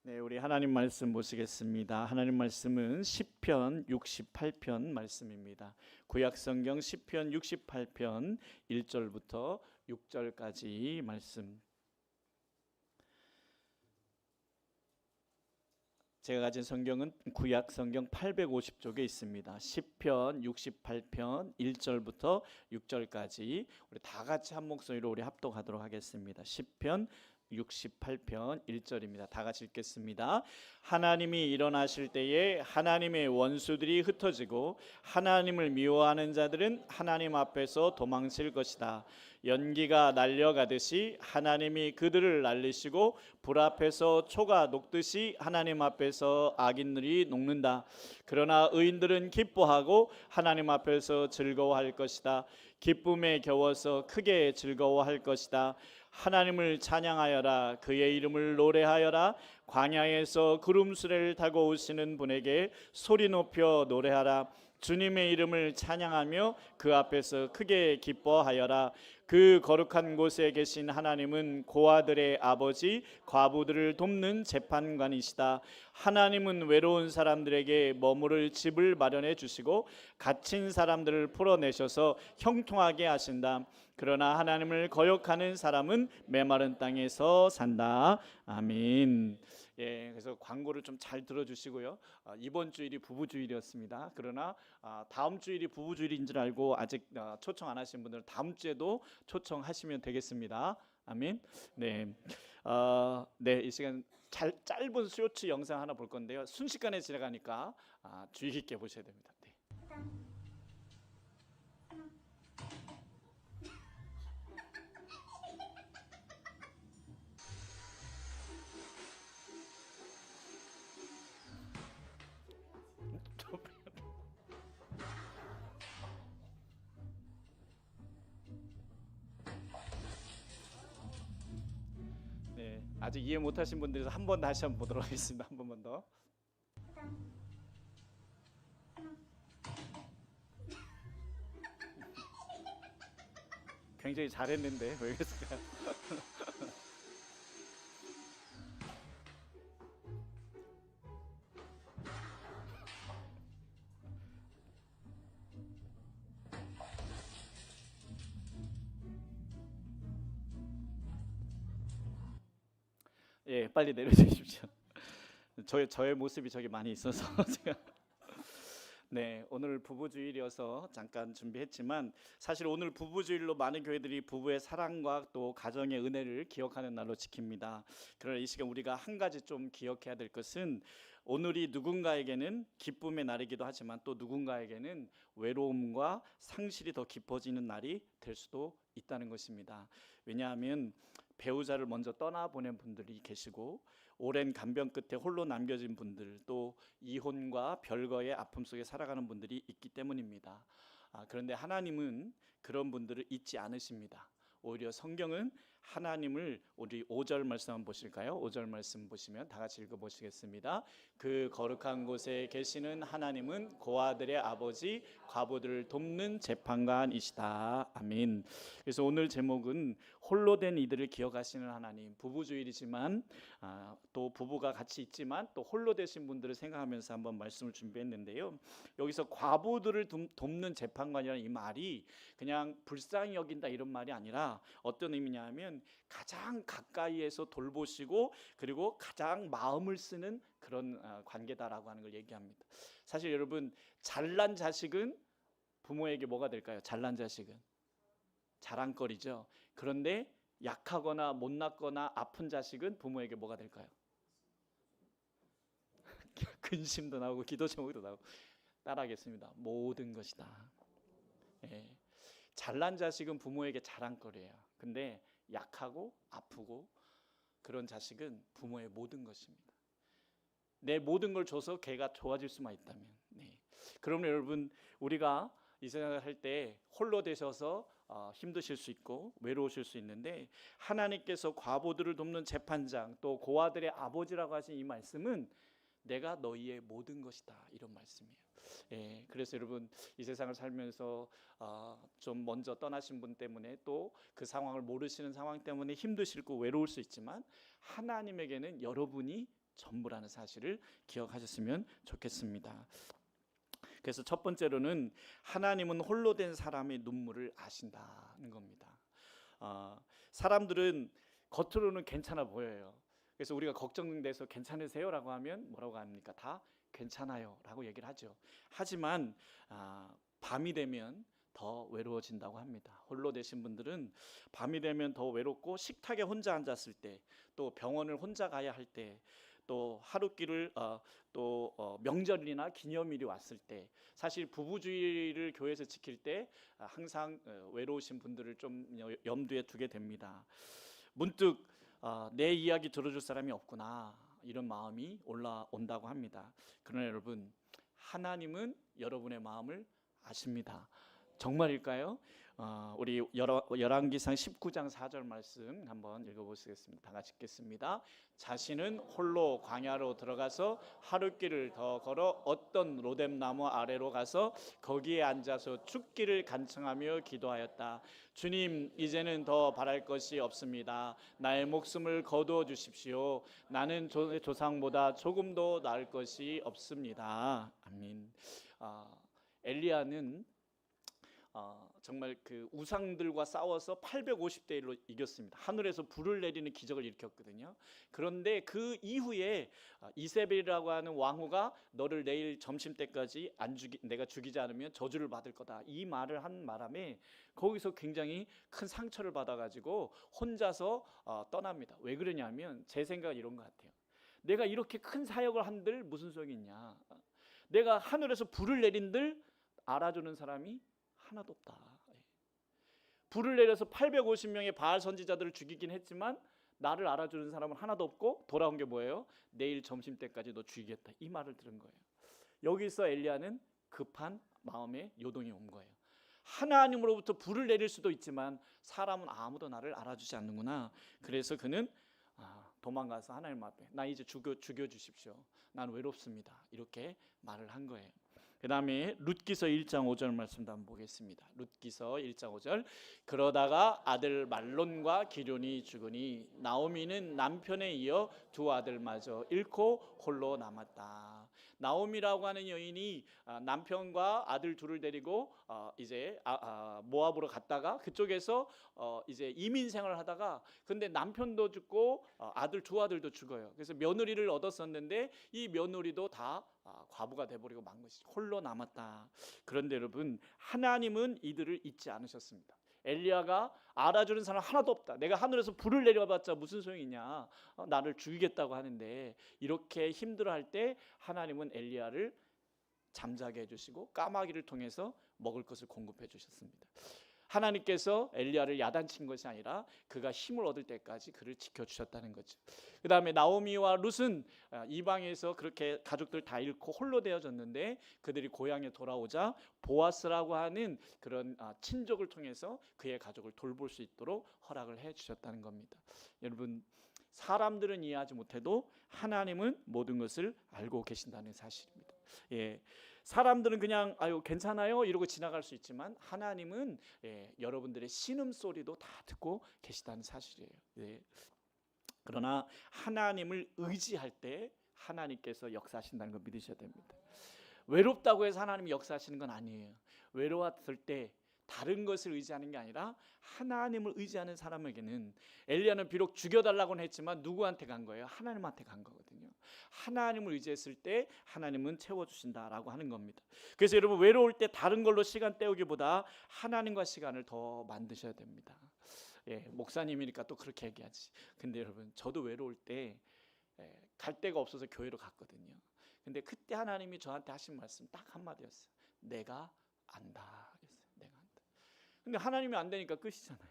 네, 우리 하나님 말씀 보시겠습니다. 하나님 말씀은 시편 68편 말씀입니다. 구약 성경 시편 68편 1절부터 6절까지 말씀. 제가 가진 성경은 구약 성경 850쪽에 있습니다. 시편 68편 1절부터 6절까지 우리 다 같이 한 목소리로 우리 합독하도록 하겠습니다. 시편 68편 1절입니다. 다 같이 읽겠습니다. 하나님이 일어나실 때에 하나님의 원수들이 흩어지고 하나님을 미워하는 자들은 하나님 앞에서 도망칠 것이다. 연기가 날려가듯이 하나님이 그들을 날리시고 불 앞에서 초가 녹듯이 하나님 앞에서 악인들이 녹는다. 그러나 의인들은 기뻐하고 하나님 앞에서 즐거워할 것이다. 기쁨에 겨워서 크게 즐거워할 것이다. 하나님을 찬양하여라. 그의 이름을 노래하여라. 광야에서 구름수레를 타고 오시는 분에게 소리 높여 노래하라. 주님의 이름을 찬양하며 그 앞에서 크게 기뻐하여라. 그 거룩한 곳에 계신 하나님은 고아들의 아버지, 과부들을 돕는 재판관이시다. 하나님은 외로운 사람들에게 머무를 집을 마련해 주시고 갇힌 사람들을 풀어내셔서 형통하게 하신다. 그러나 하나님을 거역하는 사람은 메마른 땅에서 산다. 아멘. 예, 그래서 광고를 좀 잘 들어주시고요. 이번 주일이 부부주일이었습니다. 그러나 다음 주일이 부부주일인 줄 알고 아직 초청 안 하신 분들은 다음 주에도 초청하시면 되겠습니다. 아멘. 네, 네, 이 시간 짧은 쇼츠 영상 하나 볼 건데요. 순식간에 지나가니까 주의 깊게 보셔야 됩니다. 네. 네, 아직 이해 못하신 분들에서 한 번 다시 한번 보도록 하겠습니다. 한 번만 더. 굉장히 잘했는데 왜 그랬을까요? 예, 빨리 내려주십시오. 저의 모습이 저기 많이 있어서 제가 네, 오늘 부부주일이어서 잠깐 준비했지만 사실 오늘 부부주일로 많은 교회들이 부부의 사랑과 또 가정의 은혜를 기억하는 날로 지킵니다. 그러나 이 시간 우리가 한 가지 좀 기억해야 될 것은 오늘이 누군가에게는 기쁨의 날이기도 하지만 또 누군가에게는 외로움과 상실이 더 깊어지는 날이 될 수도 있다는 것입니다. 왜냐하면 배우자를 먼저 떠나보낸 분들이 계시고 오랜 간병 끝에 홀로 남겨진 분들, 또 이혼과 별거의 아픔 속에 살아가는 분들이 있기 때문입니다. 그런데 하나님은 그런 분들을 잊지 않으십니다. 오히려 성경은 하나님을 우리 5절 말씀 한번 보실까요? 5절 말씀 보시면 다 같이 읽어보시겠습니다. 그 거룩한 곳에 계시는 하나님은 고아들의 아버지, 과부들을 돕는 재판관이시다. 아멘. 그래서 오늘 제목은 홀로 된 이들을 기억하시는 하나님. 부부주일이지만 또 부부가 같이 있지만 또 홀로 되신 분들을 생각하면서 한번 말씀을 준비했는데요. 여기서 과부들을 돕는 재판관이라는 이 말이 그냥 불쌍히 여긴다 이런 말이 아니라 어떤 의미냐면 가장 가까이에서 돌보시고 그리고 가장 마음을 쓰는 그런 관계다라고 하는 걸 얘기합니다. 사실 여러분, 잘난 자식은 부모에게 뭐가 될까요? 잘난 자식은 자랑거리죠. 그런데 약하거나 못났거나 아픈 자식은 부모에게 뭐가 될까요? 근심도 나오고 기도 제목도 나오고. 따라하겠습니다. 모든 것이다. 예. 잘난 자식은 부모에게 자랑거리예요. 근데 약하고 아프고 그런 자식은 부모의 모든 것입니다. 내 모든 걸 줘서 걔가 좋아질 수만 있다면. 네. 그러면 여러분, 우리가 이 생각을 할 때 홀로 되셔서 힘드실 수 있고 외로우실 수 있는데 하나님께서 과부들을 돕는 재판장 또 고아들의 아버지라고 하신 이 말씀은 내가 너희의 모든 것이다 이런 말씀이에요. 예, 그래서 여러분 이 세상을 살면서 좀 먼저 떠나신 분 때문에 또 그 상황을 모르시는 상황 때문에 힘드시고 외로울 수 있지만 하나님에게는 여러분이 전부라는 사실을 기억하셨으면 좋겠습니다. 그래서 첫 번째로는 하나님은 홀로 된 사람의 눈물을 아신다는 겁니다. 사람들은 겉으로는 괜찮아 보여요. 그래서 우리가 걱정돼서 괜찮으세요? 라고 하면 뭐라고 합니까? 다 괜찮아요 라고 얘기를 하죠. 하지만 밤이 되면 더 외로워진다고 합니다. 홀로 되신 분들은 밤이 되면 더 외롭고, 식탁에 혼자 앉았을 때, 또 병원을 혼자 가야 할 때, 또 하루길을 명절이나 기념일이 왔을 때, 사실 부부주의를 교회에서 지킬 때 항상 외로우신 분들을 좀 염두에 두게 됩니다. 문득 내 이야기 들어줄 사람이 없구나, 이런 마음이 올라온다고 합니다. 그러나 여러분, 하나님은 여러분의 마음을 아십니다. 정말일까요? 우리 열왕기상 19장 4절 말씀 한번 읽어보시겠습니다. 다 같이 읽겠습니다. 자신은 홀로 광야로 들어가서 하루길을 더 걸어 어떤 로뎀나무 아래로 가서 거기에 앉아서 죽기를 간청하며 기도하였다. 주님, 이제는 더 바랄 것이 없습니다. 나의 목숨을 거두어 주십시오. 나는 조상보다 조금도 나을 것이 없습니다. 아멘. 엘리야는 정말 그 우상들과 싸워서 850대 1로 이겼습니다. 하늘에서 불을 내리는 기적을 일으켰거든요. 그런데 그 이후에 이세벨이라고 하는 왕후가 너를 내일 점심 때까지 내가 죽이지 않으면 저주를 받을 거다, 이 말을 한 바람에 거기서 굉장히 큰 상처를 받아가지고 혼자서 떠납니다. 왜 그러냐면, 제 생각은 이런 것 같아요. 내가 이렇게 큰 사역을 한들 무슨 소용이 있냐, 내가 하늘에서 불을 내린들 알아주는 사람이 하나도 없다. 불을 내려서 850명의 바알 선지자들을 죽이긴 했지만 나를 알아주는 사람은 하나도 없고, 돌아온 게 뭐예요? 내일 점심 때까지 너 죽이겠다, 이 말을 들은 거예요. 여기서 엘리야는 급한 마음에 요동이 온 거예요. 하나님으로부터 불을 내릴 수도 있지만 사람은 아무도 나를 알아주지 않는구나. 그래서 그는 도망가서 하나님 앞에, 나 이제 죽여주십시오, 난 외롭습니다, 이렇게 말을 한 거예요. 그 다음에 룻기서 1장 5절 말씀도 한번 보겠습니다. 룻기서 1장 5절. 그러다가 아들 말론과 기럐이 죽으니 나오미는 남편에 이어 두 아들마저 잃고 홀로 남았다. 나오미라고 하는 여인이 남편과 아들 둘을 데리고 이제 모압으로 갔다가 그쪽에서 이제 이민 생활을 하다가, 근데 남편도 죽고 두 아들도 죽어요. 그래서 며느리를 얻었었는데 이 며느리도 다 과부가 돼버리고 만 것이죠. 홀로 남았다. 그런데 여러분, 하나님은 이들을 잊지 않으셨습니다. 엘리야가 알아주는 사람 하나도 없다, 내가 하늘에서 불을 내려봤자 무슨 소용이냐, 나를 죽이겠다고 하는데, 이렇게 힘들어할 때 하나님은 엘리야를 잠자게 해주시고 까마귀를 통해서 먹을 것을 공급해 주셨습니다. 하나님께서 엘리야를 야단친 것이 아니라 그가 힘을 얻을 때까지 그를 지켜주셨다는 거죠. 그 다음에 나오미와 룻은 이방에서 그렇게 가족들 다 잃고 홀로 되어졌는데, 그들이 고향에 돌아오자 보아스라고 하는 그런 친족을 통해서 그의 가족을 돌볼 수 있도록 허락을 해 주셨다는 겁니다. 여러분, 사람들은 이해하지 못해도 하나님은 모든 것을 알고 계신다는 사실입니다. 사람들은 그냥 아유 괜찮아요 이러고 지나갈 수 있지만, 하나님은 여러분들의 신음소리도 다 듣고 계시다는 사실이에요. 그러나 하나님을 의지할 때 하나님께서 역사하신다는 걸 믿으셔야 됩니다. 외롭다고 해서 하나님이 역사하시는 건 아니에요. 외로웠을 때 다른 것을 의지하는 게 아니라 하나님을 의지하는 사람에게는, 엘리야는 비록 죽여달라고는 했지만 누구한테 간 거예요? 하나님한테 간 거거든요. 하나님을 의지했을 때 하나님은 채워주신다라고 하는 겁니다. 그래서 여러분, 외로울 때 다른 걸로 시간 때우기보다 하나님과 시간을 더 만드셔야 됩니다. 목사님이니까 또 그렇게 얘기하지. 근데 여러분, 저도 외로울 때 갈 데가 없어서 교회로 갔거든요. 근데 그때 하나님이 저한테 하신 말씀 딱 한마디였어요. 내가 안다. 내가 안다. 근데 하나님이 안 되니까 끝이잖아요.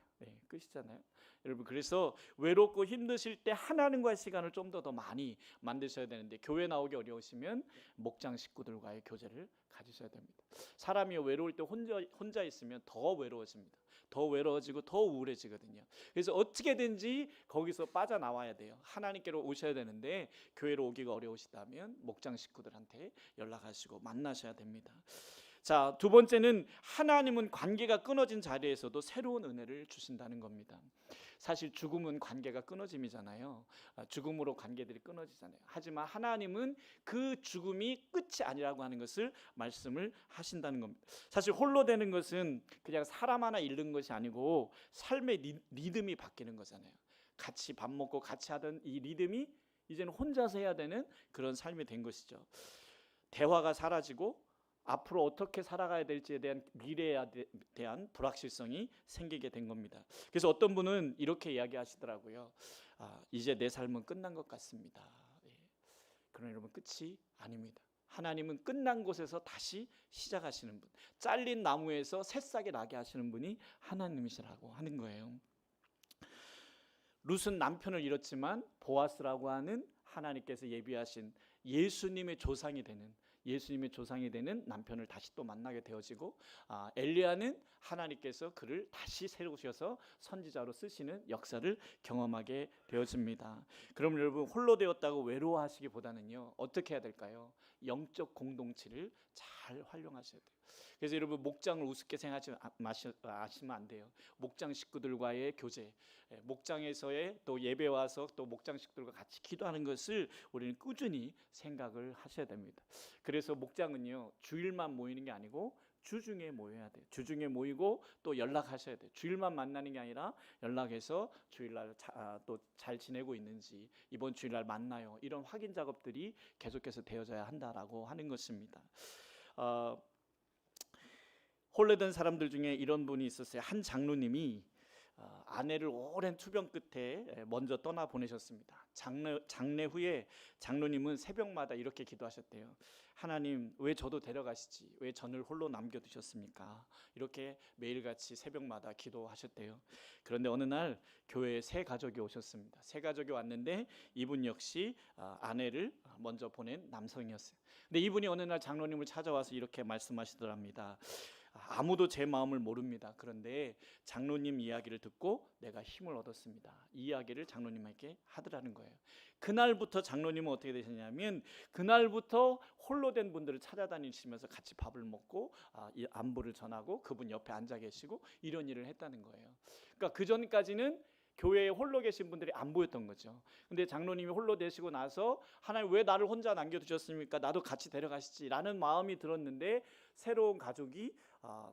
끝이잖아요. 여러분, 그래서 외롭고 힘드실 때 하나님과의 시간을 좀 더 많이 만드셔야 되는데, 교회 나오기 어려우시면 목장 식구들과의 교제를 가지셔야 됩니다. 사람이 외로울 때 혼자 있으면 더 외로워집니다. 더 외로워지고 더 우울해지거든요. 그래서 어떻게든지 거기서 빠져나와야 돼요. 하나님께로 오셔야 되는데, 교회로 오기가 어려우시다면 목장 식구들한테 연락하시고 만나셔야 됩니다. 자, 두 번째는 하나님은 관계가 끊어진 자리에서도 새로운 은혜를 주신다는 겁니다. 사실 죽음은 관계가 끊어짐이잖아요. 죽음으로 관계들이 끊어지잖아요. 하지만 하나님은 그 죽음이 끝이 아니라고 하는 것을 말씀을 하신다는 겁니다. 사실 홀로 되는 것은 그냥 사람 하나 잃는 것이 아니고 삶의 리듬이 바뀌는 거잖아요. 같이 밥 먹고 같이 하던 이 리듬이 이제는 혼자서 해야 되는 그런 삶이 된 것이죠. 대화가 사라지고 앞으로 어떻게 살아가야 될지에 대한 미래에 대한 불확실성이 생기게 된 겁니다. 그래서 어떤 분은 이렇게 이야기하시더라고요. 이제 내 삶은 끝난 것 같습니다. 그러나 여러분, 끝이 아닙니다. 하나님은 끝난 곳에서 다시 시작하시는 분, 잘린 나무에서 새싹이 나게 하시는 분이 하나님이시라고 하는 거예요. 룻은 남편을 잃었지만 보아스라고 하는 하나님께서 예비하신 예수님의 조상이 되는 남편을 다시 또 만나게 되어지고, 엘리야는 하나님께서 그를 다시 세우셔서 선지자로 쓰시는 역사를 경험하게 되어집니다. 그럼 여러분, 홀로 되었다고 외로워하시기보다는요, 어떻게 해야 될까요? 영적 공동체를 잘 활용하셔야 돼요. 그래서 여러분, 목장을 우습게 생각하시면 안 돼요. 목장 식구들과의 교제, 목장에서의 또 예배 와서 또 목장 식구들과 같이 기도하는 것을 우리는 꾸준히 생각을 하셔야 됩니다. 그래서 목장은요, 주일만 모이는 게 아니고 주중에 모여야 돼요. 주중에 모이고 또 연락하셔야 돼요. 주일만 만나는 게 아니라 연락해서 주일날 또 잘 지내고 있는지, 이번 주일날 만나요, 이런 확인 작업들이 계속해서 되어져야 한다라고 하는 것입니다. 홀로 된 사람들 중에 이런 분이 있었어요. 한 장로님이 아내를 오랜 투병 끝에 먼저 떠나 보내셨습니다. 장례 후에 장로님은 새벽마다 이렇게 기도하셨대요. 하나님, 왜 저도 데려가시지? 왜 저를 홀로 남겨두셨습니까? 이렇게 매일같이 새벽마다 기도하셨대요. 그런데 어느 날 교회에 새 가족이 오셨습니다. 새 가족이 왔는데 이분 역시 아내를 먼저 보낸 남성이었어요. 근데 이분이 어느 날 장로님을 찾아와서 이렇게 말씀하시더랍니다. 아무도 제 마음을 모릅니다. 그런데 장로님 이야기를 듣고 내가 힘을 얻었습니다. 이 이야기를 장로님에게 하더라는 거예요. 그날부터 장로님은 어떻게 되셨냐면, 그날부터 홀로 된 분들을 찾아다니시면서 같이 밥을 먹고 이 안부를 전하고 그분 옆에 앉아 계시고 이런 일을 했다는 거예요. 그러니까 그 전까지는 교회에 홀로 계신 분들이 안 보였던 거죠. 근데 장로님이 홀로 되시고 나서 하나님, 왜 나를 혼자 남겨두셨습니까? 나도 같이 데려가시지 라는 마음이 들었는데, 새로운 가족이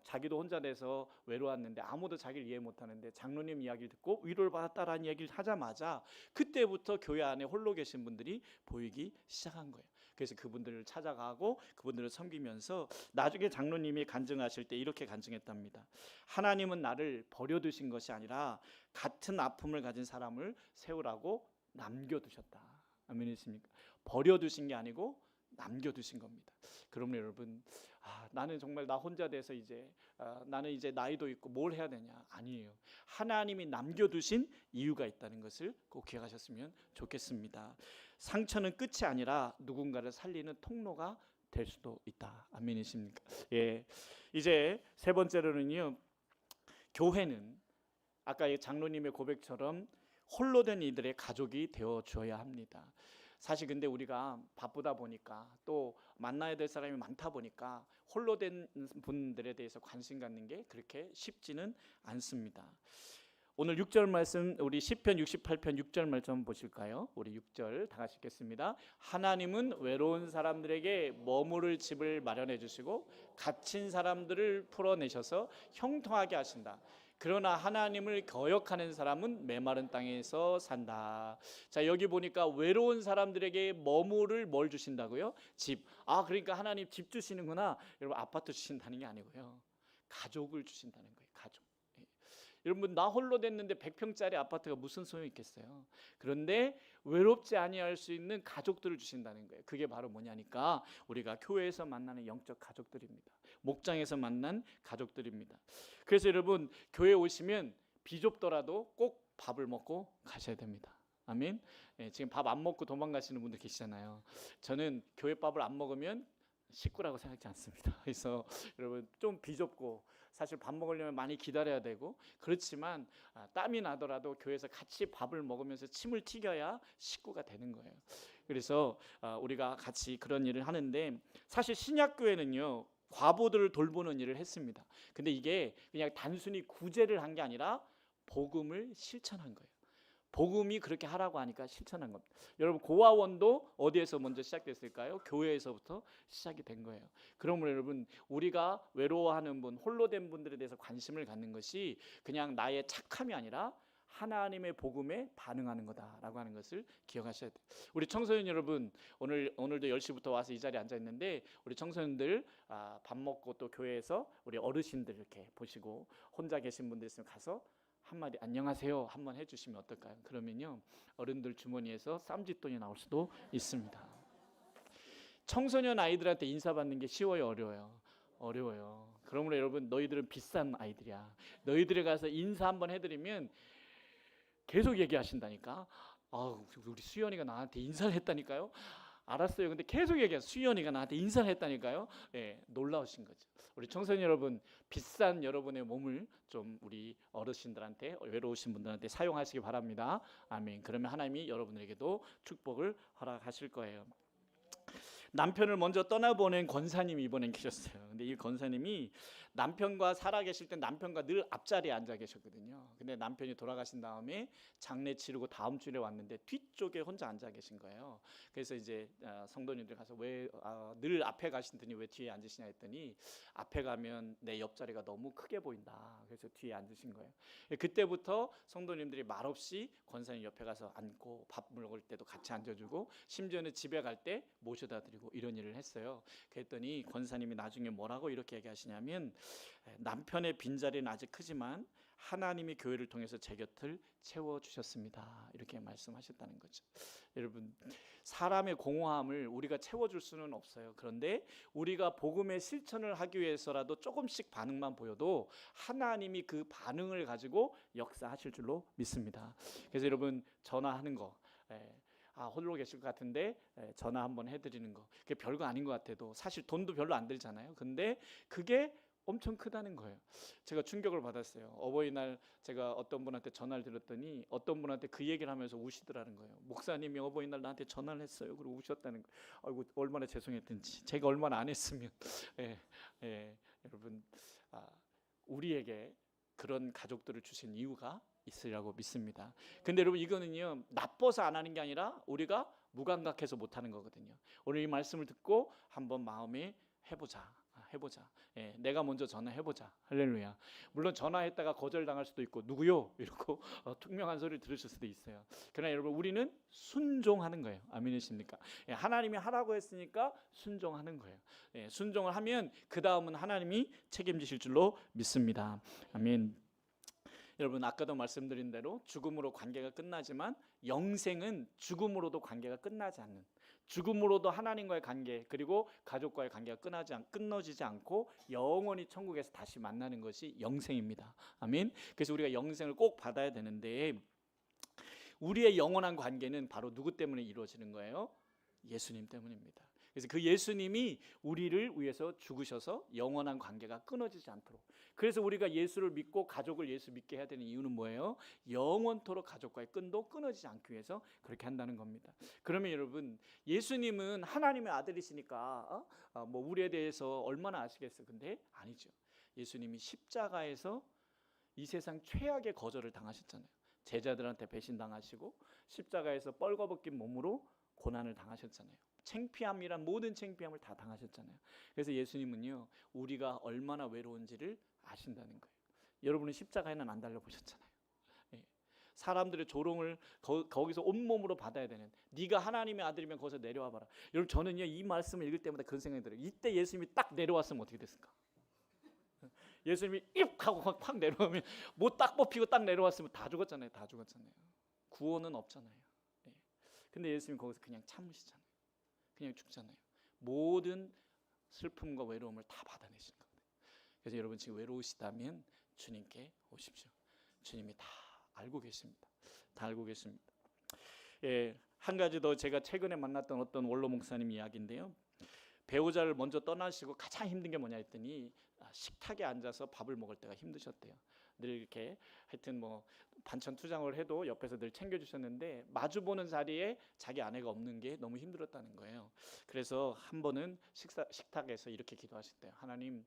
자기도 혼자 돼서 외로웠는데 아무도 자기를 이해 못하는데 장로님 이야기를 듣고 위로를 받았다라는 이야기를 하자마자 그때부터 교회 안에 홀로 계신 분들이 보이기 시작한 거예요. 그래서 그분들을 찾아가고 그분들을 섬기면서 나중에 장로님이 간증하실 때 이렇게 간증했답니다. 하나님은 나를 버려두신 것이 아니라 같은 아픔을 가진 사람을 세우라고 남겨두셨다. 아멘이십니까? 버려두신 게 아니고 남겨두신 겁니다. 그러면 여러분, 나는 정말 나 혼자 돼서 나는 이제 나이도 있고 뭘 해야 되냐? 아니에요. 하나님이 남겨두신 이유가 있다는 것을 꼭 기억하셨으면 좋겠습니다. 상처는 끝이 아니라 누군가를 살리는 통로가 될 수도 있다. 아멘이십니까? 예. 이제 세 번째로는요, 교회는 아까 장로님의 고백처럼 홀로 된 이들의 가족이 되어 주어야 합니다. 사실 근데 우리가 바쁘다 보니까 또 만나야 될 사람이 많다 보니까 홀로 된 분들에 대해서 관심 갖는 게 그렇게 쉽지는 않습니다. 오늘 6절 말씀, 우리 시편 68편 6절 말씀 보실까요? 우리 6절 다 같이 읽겠습니다. 하나님은 외로운 사람들에게 머무를 집을 마련해 주시고 갇힌 사람들을 풀어내셔서 형통하게 하신다. 그러나 하나님을 거역하는 사람은 메마른 땅에서 산다. 자, 여기 보니까 외로운 사람들에게 머무를 뭘 주신다고요? 집. 그러니까 하나님 집 주시는구나. 여러분, 아파트 주신다는 게 아니고요, 가족을 주신다는 거예요. 가족. 여러분, 나 홀로 됐는데 100평짜리 아파트가 무슨 소용이 있겠어요? 그런데 외롭지 아니할 수 있는 가족들을 주신다는 거예요. 그게 바로 뭐냐니까 우리가 교회에서 만나는 영적 가족들입니다. 목장에서 만난 가족들입니다. 그래서 여러분, 교회 오시면 비좁더라도 꼭 밥을 먹고 가셔야 됩니다. 아멘. 지금 밥 안 먹고 도망가시는 분들 계시잖아요. 저는 교회 밥을 안 먹으면 식구라고 생각하지 않습니다. 그래서 여러분, 좀 비좁고 사실 밥 먹으려면 많이 기다려야 되고 그렇지만 땀이 나더라도 교회에서 같이 밥을 먹으면서 침을 튀겨야 식구가 되는 거예요. 그래서 우리가 같이 그런 일을 하는데, 사실 신약교회는요, 과부들을 돌보는 일을 했습니다. 근데 이게 그냥 단순히 구제를 한 게 아니라 복음을 실천한 거예요. 복음이 그렇게 하라고 하니까 실천한 겁니다. 여러분 고아원도 어디에서 먼저 시작됐을까요? 교회에서부터 시작이 된 거예요. 그러므로 여러분 우리가 외로워하는 분, 홀로 된 분들에 대해서 관심을 갖는 것이 그냥 나의 착함이 아니라 하나님의 복음에 반응하는 거다라고 하는 것을 기억하셔야 돼요. 우리 청소년 여러분 오늘도 10시부터 와서 이 자리에 앉아 있는데 우리 청소년들 밥 먹고 또 교회에서 우리 어르신들 이렇게 보시고 혼자 계신 분들 있으면 가서 한마디 안녕하세요 한번 해주시면 어떨까요? 그러면요 어른들 주머니에서 쌈짓돈이 나올 수도 있습니다. 청소년 아이들한테 인사받는 게 쉬워요, 어려워요? 어려워요. 그러므로 여러분 너희들은 비싼 아이들이야. 너희들에 가서 인사 한번 해드리면 계속 얘기하신다니까. 우리 수연이가 나한테 인사를 했다니까요. 알았어요. 근데 계속 얘기해요. 수연이가 나한테 인사를 했다니까요. 예, 놀라우신 거죠. 우리 청소년 여러분, 비싼 여러분의 몸을 좀 우리 어르신들한테, 외로우신 분들한테 사용하시기 바랍니다. 아멘. 그러면 하나님이 여러분에게도 축복을 허락하실 거예요. 남편을 먼저 떠나보낸 권사님이 이번엔 계셨어요. 근데 이 권사님이 남편과 살아계실 때 남편과 늘 앞자리에 앉아 계셨거든요. 근데 남편이 돌아가신 다음에 장례 치르고 다음 주에 왔는데 뒤쪽에 혼자 앉아 계신 거예요. 그래서 이제 성도님들 가서 왜 늘 앞에 가시더니 왜 뒤에 앉으시냐 했더니 앞에 가면 내 옆자리가 너무 크게 보인다. 그래서 뒤에 앉으신 거예요. 그때부터 성도님들이 말없이 권사님 옆에 가서 앉고 밥 먹을 때도 같이 앉아주고 심지어는 집에 갈 때 모셔다 드리고 이런 일을 했어요. 그랬더니 권사님이 나중에 뭐라고 이렇게 얘기하시냐면 남편의 빈자리는 아직 크지만 하나님이 교회를 통해서 제 곁을 채워주셨습니다. 이렇게 말씀하셨다는 거죠. 여러분 사람의 공허함을 우리가 채워줄 수는 없어요. 그런데 우리가 복음의 실천을 하기 위해서라도 조금씩 반응만 보여도 하나님이 그 반응을 가지고 역사하실 줄로 믿습니다. 그래서 여러분 전화하는 거 홀로 계실 것 같은데 전화 한번 해드리는 거 그게 별거 아닌 것 같아도 사실 돈도 별로 안 들잖아요. 근데 그게 엄청 크다는 거예요. 제가 충격을 받았어요. 어버이날 제가 어떤 분한테 전화를 드렸더니 어떤 분한테 그 얘기를 하면서 우시더라는 거예요. 목사님이 어버이날 나한테 전화를 했어요. 그리고 우셨다는 거예요. 아이고 얼마나 죄송했든지 제가 얼마나 안 했으면 여러분 우리에게 그런 가족들을 주신 이유가 있으리라고 믿습니다. 근데 여러분 이거는요 나빠서 안 하는 게 아니라 우리가 무감각해서 못 하는 거거든요. 오늘 이 말씀을 듣고 한번 마음에 해보자. 내가 먼저 전화해보자. 할렐루야. 물론 전화했다가 거절당할 수도 있고 누구요? 이러고 투명한 소리를 들으실 수도 있어요. 그러나 여러분 우리는 순종하는 거예요. 아멘이십니까? 하나님이 하라고 했으니까 순종하는 거예요. 순종을 하면 그 다음은 하나님이 책임지실 줄로 믿습니다. 아멘. 여러분 아까도 말씀드린 대로 죽음으로 관계가 끝나지만 영생은 죽음으로도 관계가 끝나지 않는, 죽음으로도 하나님과의 관계 그리고 가족과의 관계가 끊어지지 않고 영원히 천국에서 다시 만나는 것이 영생입니다. 아멘. 그래서 우리가 영생을 꼭 받아야 되는데 우리의 영원한 관계는 바로 누구 때문에 이루어지는 거예요? 예수님 때문입니다. 그래서 그 예수님이 우리를 위해서 죽으셔서 영원한 관계가 끊어지지 않도록, 그래서 우리가 예수를 믿고 가족을 예수 믿게 해야 되는 이유는 뭐예요? 영원토록 가족과의 끈도 끊어지지 않기 위해서 그렇게 한다는 겁니다. 그러면 여러분 예수님은 하나님의 아들이시니까 뭐 우리에 대해서 얼마나 아시겠어요? 근데 아니죠. 예수님이 십자가에서 이 세상 최악의 거절을 당하셨잖아요. 제자들한테 배신당하시고 십자가에서 뻘거벗긴 몸으로 고난을 당하셨잖아요. 창피함이란 모든 창피함을 다 당하셨잖아요. 그래서 예수님은요 우리가 얼마나 외로운지를 아신다는 거예요. 여러분은 십자가에는 안 달려보셨잖아요. 사람들의 조롱을 거기서 온몸으로 받아야 되는, 네가 하나님의 아들이면 거기서 내려와 봐라. 여러분 저는요 이 말씀을 읽을 때마다 그런 생각이 들어요. 이때 예수님이 딱 내려왔으면 어떻게 됐을까? 예수님이 입 하고 팍 내려오면 뭐 딱 뽑히고 딱 내려왔으면 다 죽었잖아요. 구원은 없잖아요. 근데 예수님 거기서 그냥 참으시잖아요. 그냥 죽잖아요. 모든 슬픔과 외로움을 다 받아내신 겁니다. 그래서 여러분 지금 외로우시다면 주님께 오십시오. 주님이 다 알고 계십니다. 다 알고 계십니다. 한 가지 더 제가 최근에 만났던 어떤 원로 목사님 이야기인데요. 배우자를 먼저 떠나시고 가장 힘든 게 뭐냐 했더니 식탁에 앉아서 밥을 먹을 때가 힘드셨대요. 늘 이렇게 하여튼 뭐 반찬 투정을 해도 옆에서 늘 챙겨주셨는데 마주보는 자리에 자기 아내가 없는 게 너무 힘들었다는 거예요. 그래서 한 번은 식탁에서 이렇게 기도하셨대요. 하나님,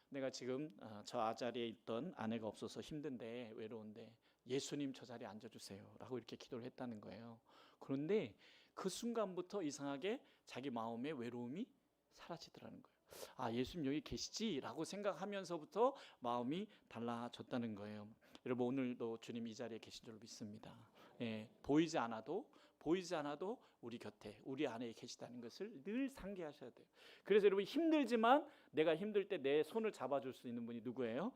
내가 지금 저 아자리에 있던 아내가 없어서 힘든데 외로운데 예수님 저 자리에 앉아주세요 라고 이렇게 기도를 했다는 거예요. 그런데 그 순간부터 이상하게 자기 마음의 외로움이 사라지더라는 거예요. 아, 예수님 여기 계시지 라고 생각하면서부터 마음이 달라졌다는 거예요. 여러분, 오늘도 주님 이 자리에 계신 줄 믿습니다. 예, 보이지 않아도 우리 곁에, 우리 안에 계시다는 것을 늘 상기하셔야 돼요. 그래서 여러분, 힘들지만 내가 힘들 때 내 손을 잡아줄 수 있는 분이 누구예요?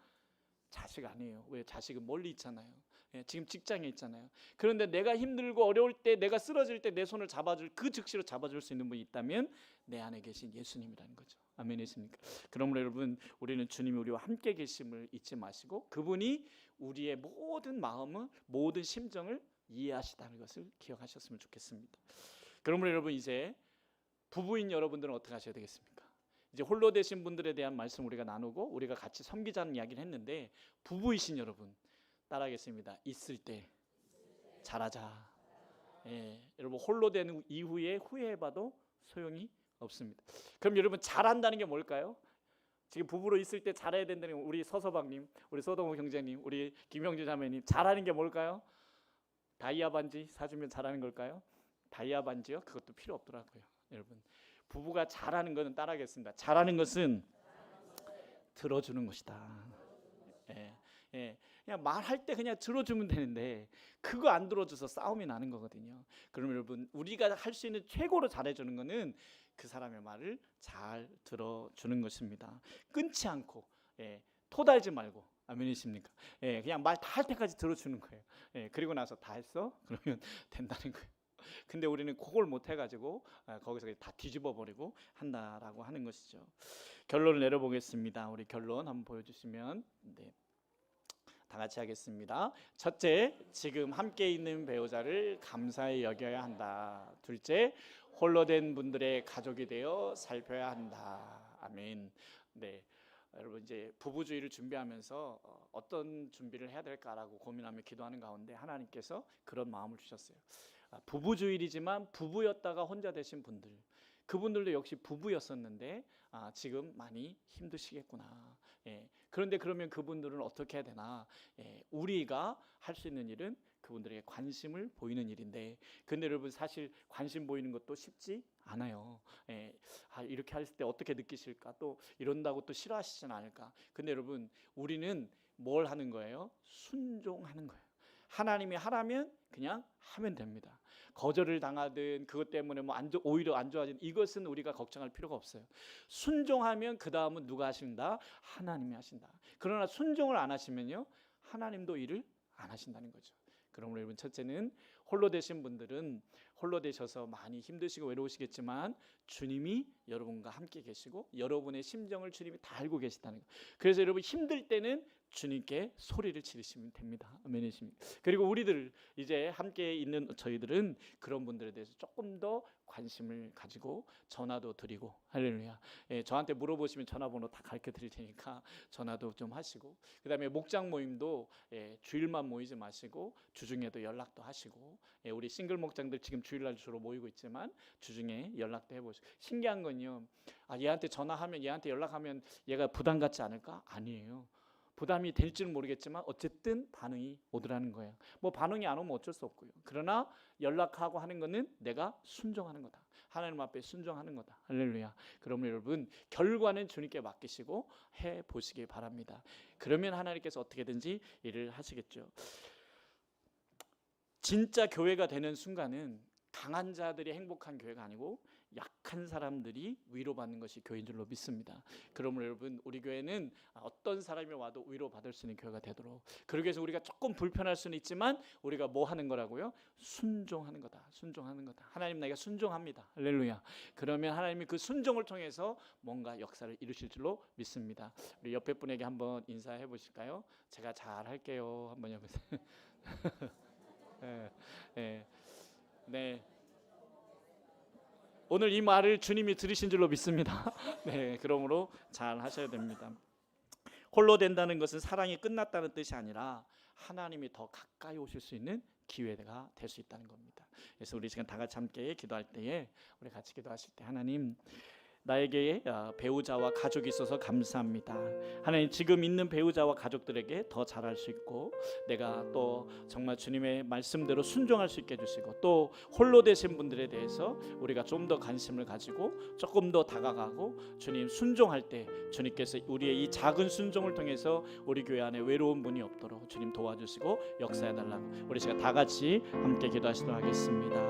자식 아니에요. 왜? 자식은 멀리 있잖아요. 예, 지금 직장에 있잖아요. 그런데 내가 힘들고 어려울 때, 내가 쓰러질 때 내 손을 잡아줄, 그 즉시로 잡아줄 수 있는 분이 있다면 내 안에 계신 예수님이라는 거죠. 아멘이십니까? 그러므로 여러분, 우리는 주님이 우리와 함께 계심을 잊지 마시고 그분이 우리의 모든 마음을, 모든 심정을 이해하시다는 것을 기억하셨으면 좋겠습니다. 그러므로 여러분, 이제 부부인 여러분들은 어떻게 하셔야 되겠습니까? 이제 홀로 되신 분들에 대한 말씀 우리가 나누고 우리가 같이 섬기자는 이야기를 했는데, 부부이신 여러분 따라하겠습니다. 있을 때 잘하자. 예, 여러분, 홀로 된 이후에 후회해봐도 소용이 없습니다. 그럼 여러분, 잘한다는 게 뭘까요? 지금 부부로 있을 때 잘해야 된다는 게, 우리 서서방님, 우리 서동호 형제님, 우리 김영주 자매님, 잘하는 게 뭘까요? 다이아 반지 사주면 잘하는 걸까요? 다이아 반지요? 그것도 필요 없더라고요. 여러분, 부부가 잘하는 것은 따라하겠습니다. 잘하는 것은 들어주는 것이다. 예, 예. 그냥 말할 때 그냥 들어주면 되는데 그거 안 들어줘서 싸움이 나는 거거든요. 그러면 여러분, 우리가 할 수 있는 최고로 잘해주는 것은 그 사람의 말을 잘 들어주는 것입니다. 끊지 않고, 예, 토달지 말고. 아멘이십니까? 예, 그냥 말 다 할 때까지 들어주는 거예요. 예, 그리고 나서 다 했어? 그러면 된다는 거예요. 근데 우리는 그걸 못 해가지고 거기서 다 뒤집어 버리고 한다라고 하는 것이죠. 결론을 내려보겠습니다. 우리 결론 한번 보여주시면. 네, 다 같이 하겠습니다. 첫째, 지금 함께 있는 배우자를 감사히 여겨야 한다. 둘째, 홀로 된 분들의 가족이 되어 살펴야 한다. 아멘. 네, 여러분, 이제 부부주의를 준비하면서 어떤 준비를 해야 될까라고 고민하며 기도하는 가운데 하나님께서 그런 마음을 주셨어요. 부부주일이지만 부부였다가 혼자 되신 분들, 그분들도 역시 부부였었는데 지금 많이 힘드시겠구나. 예, 그런데 그러면 그분들은 어떻게 해야 되나? 예, 우리가 할 수 있는 일은 그분들에게 관심을 보이는 일인데, 근데 여러분, 사실 관심 보이는 것도 쉽지 않아요. 예, 이렇게 할 때 어떻게 느끼실까? 또 이런다고 또 싫어하시진 않을까? 근데 여러분, 우리는 뭘 하는 거예요? 순종하는 거예요. 하나님이 하라면 그냥 하면 됩니다. 거절을 당하든 그것 때문에 오히려 안 좋아지는, 이것은 우리가 걱정할 필요가 없어요. 순종하면 그 다음은 누가 하신다? 하나님이 하신다. 그러나 순종을 안 하시면요, 하나님도 일을 안 하신다는 거죠. 그러므로 여러분, 첫째는 홀로 되신 분들은 홀로 되셔서 많이 힘드시고 외로우시겠지만 주님이 여러분과 함께 계시고 여러분의 심정을 주님이 다 알고 계시다는 거. 그래서 여러분, 힘들 때는 주님께 소리를 지르시면 됩니다. 아멘이십니까? 그리고 우리들 이제 함께 있는 저희들은 그런 분들에 대해서 조금 더 관심을 가지고 전화도 드리고, 할렐루야. 예, 저한테 물어보시면 전화번호 다 가르쳐 드릴 테니까 전화도 좀 하시고, 그다음에 목장 모임도 주일만 모이지 마시고 주중에도 연락도 하시고, 우리 싱글 목장들 지금 주일날 주로 모이고 있지만 주중에 연락도 해보시고. 신기한 건요, 얘한테 전화하면, 얘한테 연락하면 얘가 부담 갖지 않을까? 아니에요. 부담이 될지는 모르겠지만 어쨌든 반응이 오더라는 거예요. 뭐 반응이 안 오면 어쩔 수 없고요. 그러나 연락하고 하는 것은 내가 순종하는 거다. 하나님 앞에 순종하는 거다. 할렐루야. 그러면 여러분, 결과는 주님께 맡기시고 해보시기 바랍니다. 그러면 하나님께서 어떻게든지 일을 하시겠죠. 진짜 교회가 되는 순간은 강한 자들이 행복한 교회가 아니고 약한 사람들이 위로받는 것이 교회인 줄로 믿습니다. 그러므로 여러분, 우리 교회는 어떤 사람이 와도 위로받을 수 있는 교회가 되도록, 그러기 위해서 우리가 조금 불편할 수는 있지만 우리가 뭐 하는 거라고요? 순종하는 거다. 순종하는 거다. 하나님, 내가 순종합니다. 할렐루야. 그러면 하나님이 그 순종을 통해서 뭔가 역사를 이루실 줄로 믿습니다. 우리 옆에 분에게 한번 인사해 보실까요? 제가 잘 할게요. 한번 해보세요. 네. 오늘 이 말을 주님이 들으신 줄로 믿습니다. 네, 그러므로 잘 하셔야 됩니다. 홀로 된다는 것은 사랑이 끝났다는 뜻이 아니라 하나님이 더 가까이 오실 수 있는 기회가 될 수 있다는 겁니다. 그래서 우리 시간 다 같이 함께 기도할 때에, 우리 같이 기도하실 때, 하나님, 나에게 배우자와 가족이 있어서 감사합니다. 하나님, 지금 있는 배우자와 가족들에게 더 잘할 수 있고 내가 또 정말 주님의 말씀대로 순종할 수 있게 해주시고, 또 홀로 되신 분들에 대해서 우리가 좀 더 관심을 가지고 조금 더 다가가고 주님 순종할 때 주님께서 우리의 이 작은 순종을 통해서 우리 교회 안에 외로운 분이 없도록 주님 도와주시고 역사해달라고 우리 제가 다 같이 함께 기도하시도록 하겠습니다.